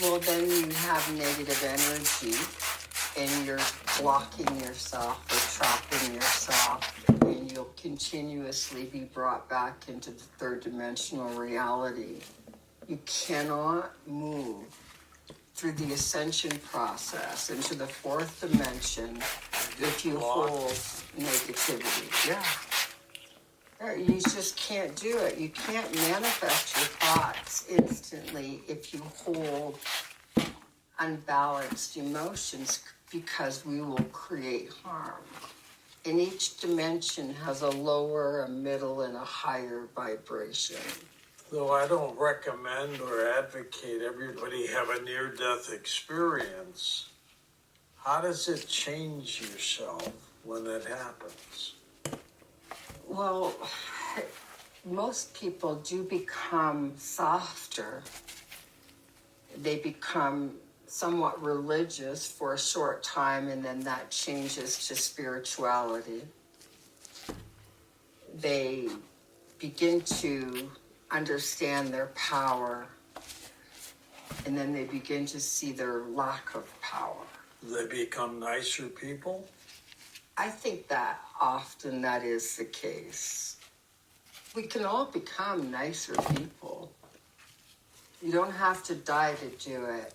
Well, then you have negative energy and you're blocking yourself or trapping yourself, and you'll continuously be brought back into the third dimensional reality. You cannot move through the ascension process into the fourth dimension if you hold negativity. Yeah. You just can't do it. You can't manifest your thoughts instantly if you hold unbalanced emotions, because we will create harm. And each dimension has a lower, a middle, and a higher vibration. Though I don't recommend or advocate everybody have a near-death experience, how does it change yourself when that happens? Well, most people do become softer. They become somewhat religious for a short time, and then that changes to spirituality. They begin to understand their power, and then they begin to see their lack of power. They become nicer people? I think that often that is the case. We can all become nicer people. You don't have to die to do it.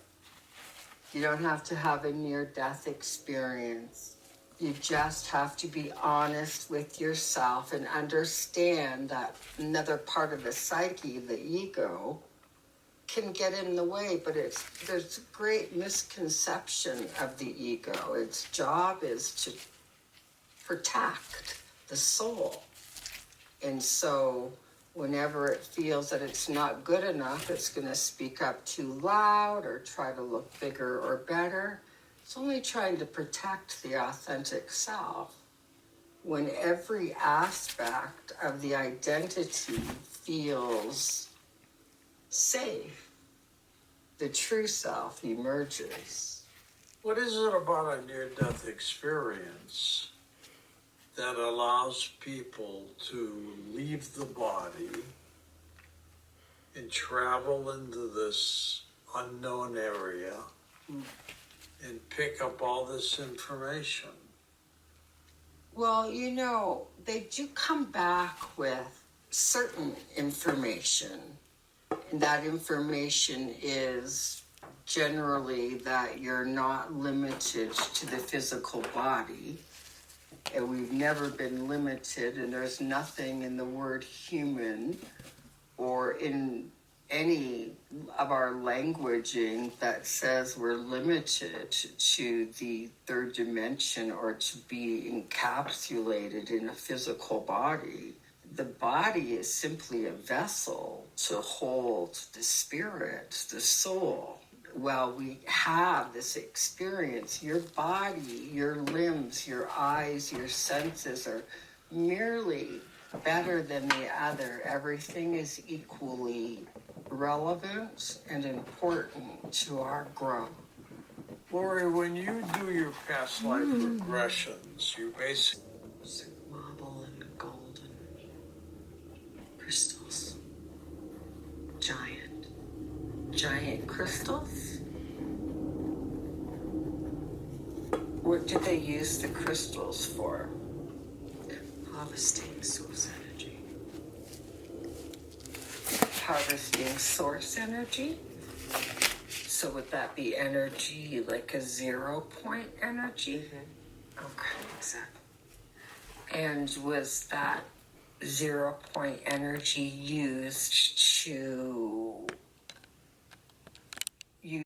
You don't have to have a near-death experience. You just have to be honest with yourself and understand that another part of the psyche, the ego, can get in the way, but there's a great misconception of the ego. Its job is to protect the soul. And so whenever it feels that it's not good enough, it's going to speak up too loud or try to look bigger or better. It's only trying to protect the authentic self. When every aspect of the identity feels safe, the true self emerges. What is it about a near-death experience that allows people to leave the body and travel into this unknown area and pick up all this information? Well, they do come back with certain information. And that information is generally that you're not limited to the physical body. And we've never been limited, and there's nothing in the word human or in any of our languaging that says we're limited to the third dimension or to be encapsulated in a physical body. The body is simply a vessel to hold the spirit, the soul. Well, we have this experience. Your body, your limbs, your eyes, your senses are merely better than the other. Everything is equally relevant and important to our growth. Lori, when you do your past life regressions, you basically Marble and golden crystals. Giant crystals? What do they use the crystals for? Harvesting source energy. Harvesting source energy? So would that be energy, like a 0 point energy? Mm-hmm. Okay. Exactly. And was that 0 point energy used to